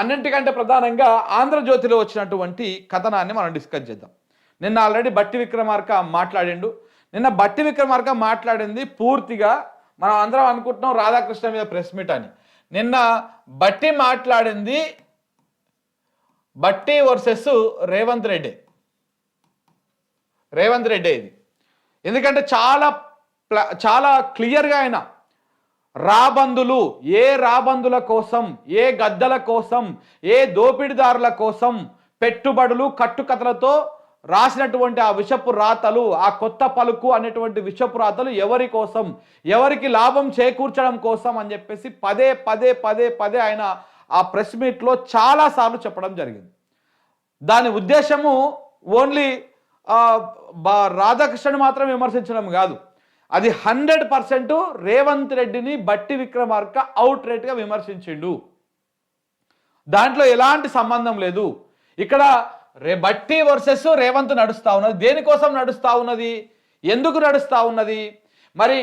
అన్నింటికంటే ప్రధానంగా ఆంధ్రజ్యోతిలో వచ్చినటువంటి కథనాన్ని మనం డిస్కస్ చేద్దాం. నిన్న ఆల్రెడీ బట్టి విక్రమార్క మాట్లాడిండు. నిన్న బట్టి విక్రమార్క మాట్లాడింది పూర్తిగా మనం అందరం అనుకుంటున్నాం రాధాకృష్ణ మీద ప్రెస్ మీట్ అని. నిన్న బట్టి మాట్లాడింది బట్టి వర్సెస్ రేవంత్ రెడ్డి. ఇది ఎందుకంటే చాలా క్లియర్గా ఆయన రాబందులు, ఏ రాబందుల కోసం, ఏ గద్దల కోసం, ఏ దోపిడిదారుల కోసం పెట్టుబడులు కట్టుకథలతో రాసినటువంటి ఆ విషపు రాతలు, ఆ కొత్త పలుకు అనేటువంటి విషపు రాతలు ఎవరి కోసం, ఎవరికి లాభం చేకూర్చడం కోసం అని చెప్పేసి పదే పదే పదే పదే ఆయన ఆ ప్రెస్ మీట్లో చాలాసార్లు చెప్పడం జరిగింది. దాని ఉద్దేశము ఓన్లీ రాధాకృష్ణని మాత్రం విమర్శించడం కాదు, అది 100% రేవంత్ రెడ్డిని బట్టి విక్రమార్క అవుట్ రేట్గా విమర్శించిండు. దాంట్లో ఎలాంటి సంబంధం లేదు. ఇక్కడ బట్టి వర్సెస్ రేవంత్ నడుస్తూ ఉన్నది. దేనికోసం నడుస్తూ ఉన్నది, ఎందుకు నడుస్తూ ఉన్నది? మరి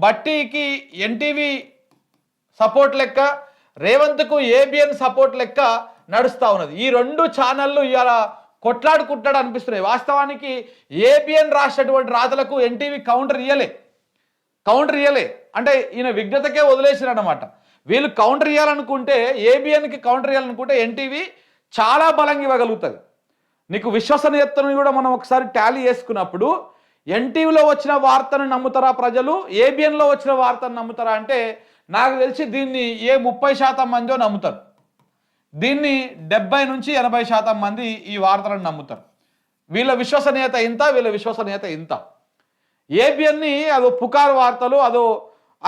బట్టికి ఎన్టీవీ సపోర్ట్ లెక్క, రేవంత్కు ఏబిఎన్ సపోర్ట్ లెక్క నడుస్తూ ఉన్నది. ఈ రెండు ఛానళ్ళు ఇలా కొట్లాడుకుంటాడు అనిపిస్తున్నాయి. వాస్తవానికి ఏబిఎన్ రాసినటువంటి రాతలకు ఎన్టీవీ కౌంటర్ ఇయ్యలే అంటే ఈయన విజ్ఞతకే వదిలేసారు అన్నమాట. వీళ్ళు కౌంటర్ ఇవ్వాలనుకుంటే, ఏబిఎన్కి కౌంటర్ ఇవ్వాలనుకుంటే ఎన్టీవీ చాలా బలంగా ఇవ్వగలుగుతుంది. నీకు విశ్వసనీయతను కూడా మనం ఒకసారి టాలీ చేసుకున్నప్పుడు ఎన్టీవీలో వచ్చిన వార్తను నమ్ముతారా ప్రజలు, ఏబిఎన్లో వచ్చిన వార్తను నమ్ముతారా అంటే నాకు తెలిసి దీన్ని 30% మందో నమ్ముతారు. దీన్ని 70 నుంచి 80% మంది ఈ వార్తలను నమ్ముతారు. వీళ్ళ విశ్వసనీయత ఇంత. ఏబిఎన్ని అదో పుకారు వార్తలు, అదో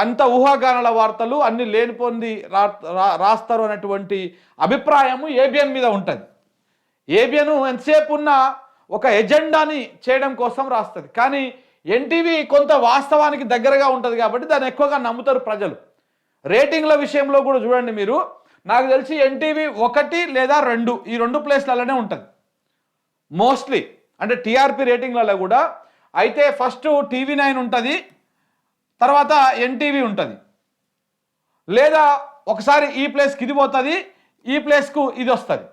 అంత ఊహాగానాల వార్తలు, అన్ని లేనిపోంది రాస్తారు అనేటువంటి అభిప్రాయము ఏబిఎన్ మీద ఉంటుంది. ఏబిఎన్ ఎంతసేపు ఉన్న ఒక ఎజెండాని చేయడం కోసం రాస్తుంది. కానీ ఎన్టీవీ కొంత వాస్తవానికి దగ్గరగా ఉంటుంది కాబట్టి దాన్ని ఎక్కువగా నమ్ముతారు ప్రజలు. రేటింగ్ల విషయంలో కూడా చూడండి మీరు, నాకు తెలిసి ఎన్టీవీ 1 లేదా 2 ఈ 2 ప్లేస్లలోనే ఉంటుంది మోస్ట్లీ. అంటే టీఆర్పీ రేటింగ్లలో కూడా అయితే ఫస్ట్ TV9 ఉంటుంది, తర్వాత ఎన్టీవీ ఉంటుంది, లేదా ఒకసారి ఈ ప్లేస్కి ఇది పోతుంది, ఈ ప్లేస్కు ఇది వస్తుంది.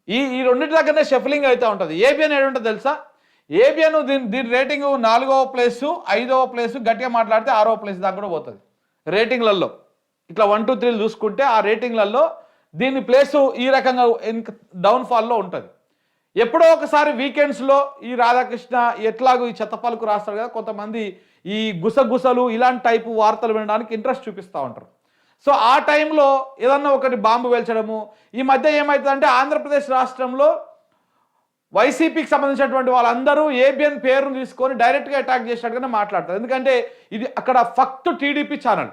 ఈ రెండింటి దగ్గరనే షఫలింగ్ అయితే ఉంటుంది. ఏబిఎన్ ఏడు ఉంటుంది తెలుసా? ఏబిఎన్ దీని రేటింగ్ 4వ ప్లేసు, 5వ ప్లేసు, గట్టిగా మాట్లాడితే 6వ ప్లేస్ దాకా కూడా పోతుంది రేటింగ్లలో. ఇట్లా 1, 2, 3 చూసుకుంటే ఆ రేటింగ్లలో దీని ప్లేసు ఈ రకంగా డౌన్ఫాల్లో ఉంటుంది. ఎప్పుడో ఒకసారి వీకెండ్స్లో ఈ రాధాకృష్ణ ఎట్లాగో ఈ చెత్తపలుకు రాస్తారు కదా, కొంతమంది ఈ గుసగుసలు ఇలాంటి టైపు వార్తలు వినడానికి ఇంట్రెస్ట్ చూపిస్తూ ఉంటారు. సో ఆ టైంలో ఏదన్నా ఒకటి బాంబు వేల్చడము. ఈ మధ్య ఏమవుతుందంటే ఆంధ్రప్రదేశ్ రాష్ట్రంలో వైసీపీకి సంబంధించినటువంటి వాళ్ళందరూ ఏబిఎన్ పేరును తీసుకొని డైరెక్ట్గా అటాక్ చేసినట్టుగానే మాట్లాడతారు. ఎందుకంటే ఇది అక్కడ ఫక్తు టీడీపీ ఛానల్.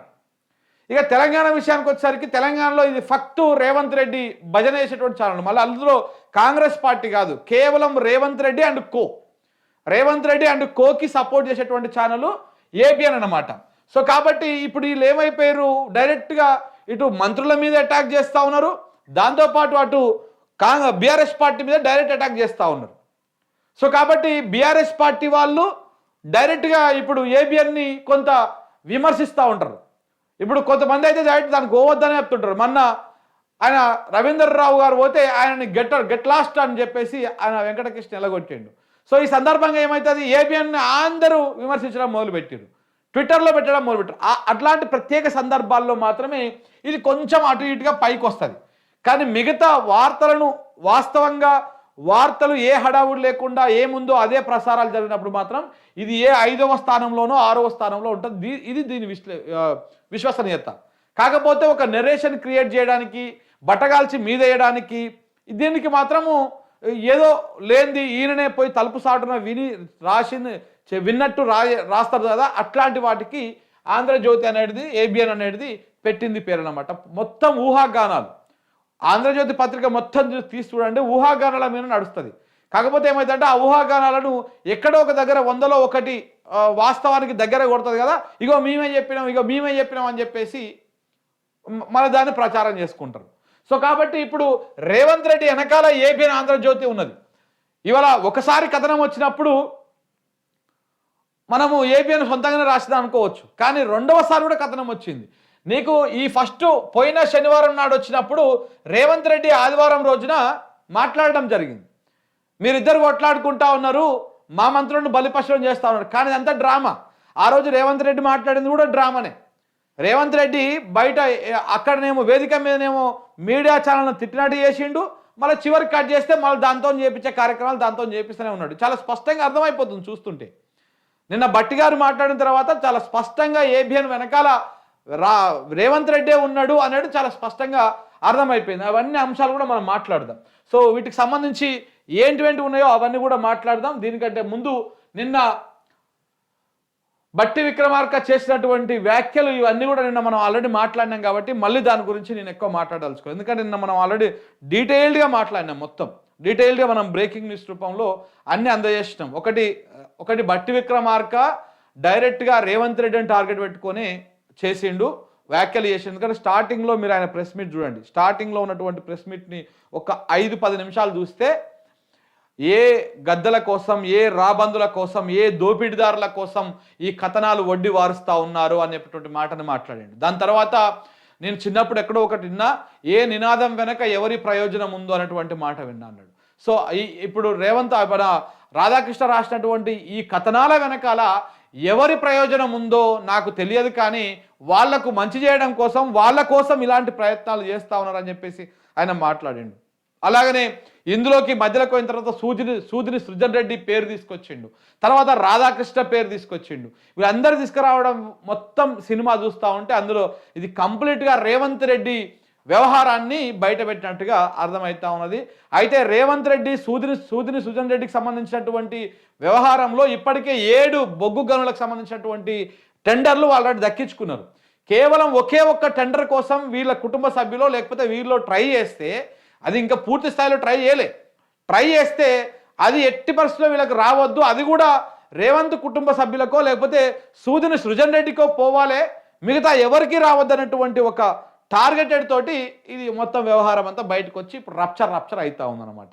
ఇక తెలంగాణ విషయానికి వచ్చేసరికి తెలంగాణలో ఇది ఫక్తు రేవంత్ రెడ్డి భజన చేసేటువంటి ఛానల్. మళ్ళీ అందులో కాంగ్రెస్ పార్టీ కాదు, కేవలం రేవంత్ రెడ్డి అండ్ కోకి సపోర్ట్ చేసేటువంటి ఛానల్ ఏబిఎన్ అన్నమాట. సో కాబట్టి ఇప్పుడు వీళ్ళు ఏమైపోయారు, డైరెక్ట్గా ఇటు మంత్రుల మీద అటాక్ చేస్తూ ఉన్నారు, దాంతోపాటు అటు బీఆర్ఎస్ పార్టీ మీద డైరెక్ట్ అటాక్ చేస్తూ ఉన్నారు. సో కాబట్టి బీఆర్ఎస్ పార్టీ వాళ్ళు డైరెక్ట్గా ఇప్పుడు ఏబిఎన్ని కొంత విమర్శిస్తూ ఉంటారు. ఇప్పుడు కొంతమంది అయితే డైరెక్ట్ దానికి పోవద్దని చెప్తుంటారు. మొన్న ఆయన రవీందర్ రావు గారు పోతే ఆయనని గెట్ లాస్ట్ అని చెప్పేసి ఆయన వెంకటకృష్ణ ఎలగొట్టిండు. సో ఈ సందర్భంగా ఏమవుతుంది, ఏబిఎన్ని అందరూ విమర్శించడం మొదలుపెట్టారు, ట్విట్టర్లో పెట్టడం మొదలుపెట్టారు. అట్లాంటి ప్రత్యేక సందర్భాల్లో మాత్రమే ఇది కొంచెం అటు ఇటుగా పైకి వస్తుంది. కానీ మిగతా వార్తలను వాస్తవంగా వార్తలు ఏ హడావుడి లేకుండా ఏముందో అదే ప్రసారాలు జరిగినప్పుడు మాత్రం ఇది ఏ 5వ స్థానంలోనో 6వ స్థానంలో ఉంటుంది. ఇది దీని విశ్వసనీయత. కాకపోతే ఒక నెరేషన్ క్రియేట్ చేయడానికి, బట్టగాల్చి మీదేయడానికి, దీనికి మాత్రము ఏదో లేనిది ఈయననే పోయి తలుపు సాటున విన్నట్టు రాస్తారు కదా, అట్లాంటి వాటికి ఆంధ్రజ్యోతి అనేది, ఏబిఎన్ అనేది పెట్టింది పేరు అన్నమాట. మొత్తం ఊహాగానాలు. ఆంధ్రజ్యోతి పత్రిక మొత్తం తీసి చూడండి, ఊహాగానాల మీద నడుస్తుంది. కాకపోతే ఏమైందంటే ఆ ఊహాగానాలను ఎక్కడో ఒక దగ్గర 100లో 1 వాస్తవానికి దగ్గర కొడుతుంది కదా, ఇగో మేమే చెప్పినాం అని చెప్పేసి మన దాన్ని ప్రచారం చేసుకుంటారు. సో కాబట్టి ఇప్పుడు రేవంత్ రెడ్డి వెనకాల ఏబిఎన్ ఆంధ్రజ్యోతి ఉన్నది. ఇవాళ ఒకసారి కథనం వచ్చినప్పుడు మనము ఏబిఎన్ సొంతంగానే రాసిదా అనుకోవచ్చు, కానీ రెండవసారి కూడా కథనం వచ్చింది. నీకు ఈ ఫస్ట్ పోయిన శనివారం నాడు వచ్చినప్పుడు రేవంత్ రెడ్డి ఆదివారం రోజున మాట్లాడడం జరిగింది. మీరిద్దరు కొట్లాడుకుంటా ఉన్నారు, మా మంత్రులను బలిపశువులను చేస్తా ఉన్నారు. కానీ ఇదంతా డ్రామా. ఆ రోజు రేవంత్ రెడ్డి మాట్లాడింది కూడా డ్రామానే. రేవంత్ రెడ్డి బయట అక్కడనేమో వేదిక మీదనేమో మీడియా ఛానల్ను తిట్టినట్టు చేసిండు, మళ్ళీ చివరికి కట్ చేస్తే మళ్ళీ దాంతో చేపించే కార్యక్రమాలు దాంతో చేపిస్తూనే ఉన్నాడు. చాలా స్పష్టంగా అర్థమైపోతుంది చూస్తుంటే. నిన్న బట్టి గారు మాట్లాడిన తర్వాత చాలా స్పష్టంగా ఏబిఎన్ వెనకాల రేవంత్ రెడ్డే ఉన్నాడు అనేది చాలా స్పష్టంగా అర్థమైపోయింది. అవన్నీ అంశాలు కూడా మనం మాట్లాడదాం. సో వీటికి సంబంధించి ఏంటివేంటి ఉన్నాయో అవన్నీ కూడా మాట్లాడదాం. దీనికంటే ముందు నిన్న బట్టి విక్రమార్క చేసినటువంటి వ్యాఖ్యలు ఇవన్నీ కూడా నిన్న మనం ఆల్రెడీ మాట్లాడినాం కాబట్టి మళ్ళీ దాని గురించి నేను ఎక్కువ మాట్లాడాల్సుకో. ఎందుకంటే నిన్న మనం ఆల్రెడీ డీటెయిల్డ్గా మాట్లాడినాం, మొత్తం డీటెయిల్డ్గా మనం బ్రేకింగ్ న్యూస్ రూపంలో అన్ని అందజేసినాం. ఒకటి బట్టి విక్రమార్క డైరెక్ట్గా రేవంత్ రెడ్డిని టార్గెట్ పెట్టుకొని చేసిండు, వ్యాఖ్యలు చేసిండు. ఎందుకంటే స్టార్టింగ్లో మీరు ఆయన ప్రెస్ మీట్ చూడండి, స్టార్టింగ్లో ఉన్నటువంటి ప్రెస్ మీట్ని ఒక 5-10 నిమిషాలు చూస్తే ఏ గద్దల కోసం, ఏ రాబందుల కోసం, ఏ దోపిడీదారుల కోసం ఈ కథనాలు వడ్డీ వారుస్తూ ఉన్నారు అనేటువంటి మాటను మాట్లాడండి. దాని తర్వాత నేను చిన్నప్పుడు ఎక్కడో ఒకటి విన్నా, ఏ నినాదం వెనక ఎవరి ప్రయోజనం ఉందో అనేటువంటి మాట విన్నా అన్నాడు. సో ఇప్పుడు రాధాకృష్ణ రాసినటువంటి ఈ కథనాల వెనకాల ఎవరి ప్రయోజనం ఉందో నాకు తెలియదు, కానీ వాళ్లకు మంచి చేయడం కోసం, వాళ్ళ కోసం ఇలాంటి ప్రయత్నాలు చేస్తూ ఉన్నారని చెప్పేసి ఆయన మాట్లాడిండు. అలాగనే ఇందులోకి మధ్యలోకి పోయిన తర్వాత సూదిని సృజన్ రెడ్డి పేరు తీసుకొచ్చిండు, తర్వాత రాధాకృష్ణ పేరు తీసుకొచ్చిండు. వీళ్ళందరూ తీసుకురావడం మొత్తం సినిమా చూస్తూ ఉంటే అందులో ఇది కంప్లీట్గా రేవంత్ రెడ్డి వ్యవహారాన్ని బయట పెట్టినట్టుగా అర్థమవుతా ఉన్నది. అయితే రేవంత్ రెడ్డి సూదిని సుజన్ రెడ్డికి సంబంధించినటువంటి వ్యవహారంలో ఇప్పటికే 7 బొగ్గు గనులకు సంబంధించినటువంటి టెండర్లు ఆల్రెడీ దక్కించుకున్నారు. కేవలం ఒకే ఒక్క టెండర్ కోసం వీళ్ళ కుటుంబ సభ్యులో లేకపోతే వీళ్ళు ట్రై చేస్తే, అది ఇంకా పూర్తి స్థాయిలో ట్రై చేస్తే అది ఎట్టి పరిస్థితుల్లో వీళ్ళకి రావద్దు, అది కూడా రేవంత్ కుటుంబ సభ్యులకో లేకపోతే సూదిని సృజన్ రెడ్డికో పోవాలే, మిగతా ఎవరికి రావద్దు అన్నటువంటి ఒక టార్గెటెడ్ తోటి ఇది మొత్తం వ్యవహారం అంతా బయటకు వచ్చి ఇప్పుడు రప్చర్ అవుతా ఉందన్నమాట.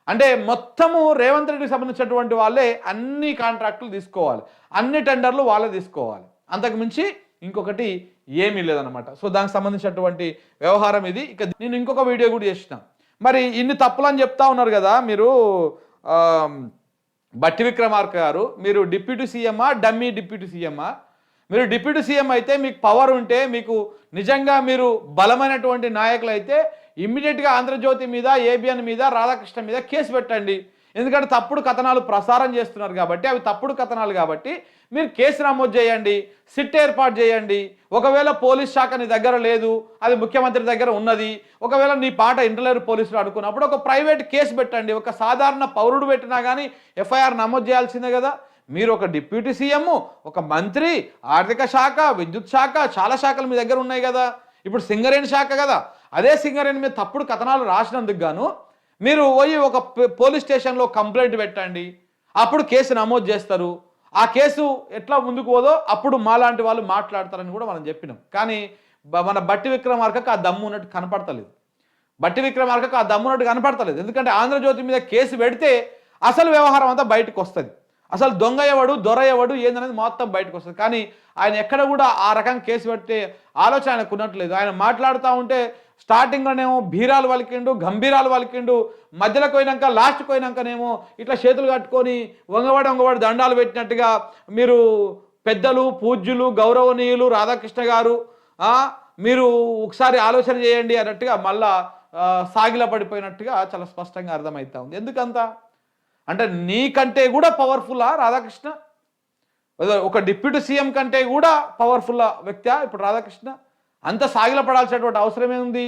అంటే మొత్తము రేవంత్ రెడ్డికి సంబంధించినటువంటి వాళ్ళే అన్ని కాంట్రాక్టులు తీసుకోవాలి, అన్ని టెండర్లు వాళ్ళే తీసుకోవాలి, అంతకు మించి ఇంకొకటి ఏమీ లేదనమాట. సో దానికి సంబంధించినటువంటి వ్యవహారం ఇది. ఇక నేను ఇంకొక వీడియో కూడా చేసిన. మరి ఇన్ని తప్పులని చెప్తా ఉన్నారు కదా మీరు, బట్టి విక్రమార్క గారు, మీరు డిప్యూటీ సీఎమ్మా, డమ్మీ డిప్యూటీ సీఎమ్మా? మీరు డిప్యూటీ సీఎం అయితే, మీకు పవర్ ఉంటే, మీకు నిజంగా మీరు బలమైనటువంటి నాయకులు అయితే ఇమ్మీడియట్గా ఆంధ్రజ్యోతి మీద, ఏబిఎన్ మీద, రాధాకృష్ణ మీద కేసు పెట్టండి. ఎందుకంటే తప్పుడు కథనాలు ప్రసారం చేస్తున్నారు కాబట్టి, అవి తప్పుడు కథనాలు కాబట్టి మీరు కేసు నమోదు చేయండి, సిట్ ఏర్పాటు చేయండి. ఒకవేళ పోలీస్ శాఖ నీ దగ్గర లేదు, అది ముఖ్యమంత్రి దగ్గర ఉన్నది, ఒకవేళ నీ పాట ఇంటర్లేరు పోలీసులు అడుకున్నప్పుడు ఒక ప్రైవేట్ కేసు పెట్టండి. ఒక సాధారణ పౌరుడు పెట్టినా కానీ ఎఫ్ఐఆర్ నమోదు చేయాల్సిందే కదా. మీరు ఒక డిప్యూటీ సీఎం, ఒక మంత్రి, ఆర్థిక శాఖ, విద్యుత్ శాఖ, చాలా శాఖలు మీ దగ్గర ఉన్నాయి కదా. ఇప్పుడు సింగరేణి శాఖ కదా, అదే సింగరేణి మీద తప్పుడు కథనాలు రాసినందుకు గాను మీరు పోయి ఒక పోలీస్ స్టేషన్లో కంప్లైంట్ పెట్టండి, అప్పుడు కేసు నమోదు చేస్తారు. ఆ కేసు ఎట్లా ముందుకు పోదో అప్పుడు మాలాంటి వాళ్ళు మాట్లాడతారని కూడా మనం చెప్పినాం. కానీ మన బట్టి విక్రమార్కకు ఆ దమ్ము ఉన్నట్టు కనపడతలేదు. ఎందుకంటే ఆంధ్రజ్యోతి మీద కేసు పెడితే అసలు వ్యవహారం అంతా బయటకు వస్తుంది, అసలు దొంగ ఎవడు, దొర ఎవడు ఏందనేది మొత్తం బయటకు వస్తుంది. కానీ ఆయన ఎక్కడ కూడా ఆ రకంగా కేసు పెట్టే ఆలోచన ఆయనకు ఉన్నట్లేదు. ఆయన మాట్లాడుతూ ఉంటే స్టార్టింగ్లోనేమో భీరాలు వలికిండు, గంభీరాలు వలికిండు, మధ్యలోకి పోయినాక లాస్ట్కి పోయినాకనేమో ఇట్లా చేతులు కట్టుకొని వంగవాడి దండాలు పెట్టినట్టుగా మీరు పెద్దలు, పూజ్యులు, గౌరవనీయులు రాధాకృష్ణ గారు, మీరు ఒకసారి ఆలోచన చేయండి అన్నట్టుగా మళ్ళా సాగిల పడిపోయినట్టుగా చాలా స్పష్టంగా అర్థమవుతా ఉంది. ఎందుకంత అంటే నీకంటే కూడా పవర్ఫుల్లా రాధాకృష్ణ? ఒక డిప్యూటీ సీఎం కంటే కూడా పవర్ఫుల్ వ్యక్తి ఇప్పుడు రాధాకృష్ణ? అంత సాగిల పడాల్సినటువంటి అవసరమే ఉంది?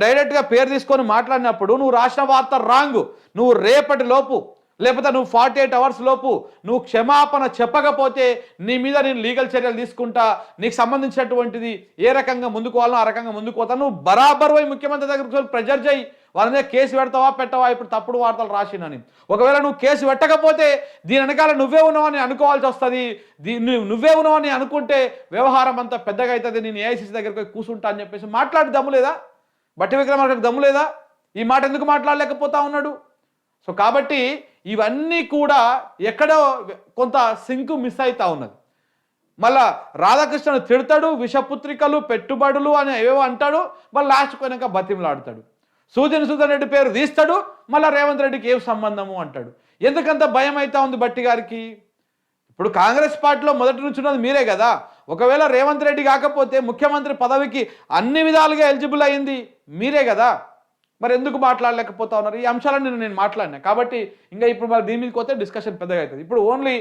డైరెక్ట్గా పేరు తీసుకొని మాట్లాడినప్పుడు నువ్వు రాసిన వార్త రాంగ్, నువ్వు రేపటి లోపు లేకపోతే నువ్వు 48 అవర్స్ లోపు నువ్వు క్షమాపణ చెప్పకపోతే నీ మీద నేను లీగల్ చర్యలు తీసుకుంటా, నీకు సంబంధించినటువంటిది ఏ రకంగా ముందుకు పోవాలో ఆ రకంగా ముందుకు పోతా, నువ్వు బరాబర్ పోయి ముఖ్యమంత్రి దగ్గరికి ప్రెజర్ చేయి, వాళ్ళ మీద కేసు పెట్టవా ఇప్పుడు తప్పుడు వార్తలు రాసినని. ఒకవేళ నువ్వు కేసు పెట్టకపోతే దీని వెనకాల నువ్వే ఉన్నావని అనుకోవాల్సి వస్తుంది. నువ్వే ఉన్నావని అనుకుంటే వ్యవహారం అంతా పెద్దగా అవుతుంది, నేను ఏఐసీసీ దగ్గరికి పోయి కూర్చుంటా అని చెప్పేసి మాట్లాడి దమ్ము లేదా? బట్టి విక్రమార్కకు దమ్ము లేదా? ఈ మాట ఎందుకు మాట్లాడలేకపోతా ఉన్నాడు? సో కాబట్టి ఇవన్నీ కూడా ఎక్కడో కొంత సింక్ మిస్ అవుతా ఉన్నది. మళ్ళా రాధాకృష్ణను తిడతాడు, విషపుత్రికలు పెట్టుబడులు అని ఏవేవో అంటాడు, మళ్ళీ లాస్ట్ పోయినాక బతిమలాడతాడు. సుధన్ రెడ్డి పేరు తీస్తాడు, మళ్ళీ రేవంత్ రెడ్డికి ఏం సంబంధము అంటాడు. ఎందుకంత భయం అవుతా ఉంది బట్టి గారికి? ఇప్పుడు కాంగ్రెస్ పార్టీలో మొదటి నుంచి ఉన్నది మీరే కదా. ఒకవేళ రేవంత్ రెడ్డి కాకపోతే ముఖ్యమంత్రి పదవికి అన్ని విధాలుగా ఎలిజిబుల్ అయింది మీరే కదా. మరి ఎందుకు మాట్లాడలేకపోతా ఉన్నారు? ఈ అంశాలను నేను మాట్లాడినా కాబట్టి ఇంకా ఇప్పుడు మరి దీని మీదకి పోతే డిస్కషన్ పెద్దగా అవుతుంది. ఇప్పుడు ఓన్లీ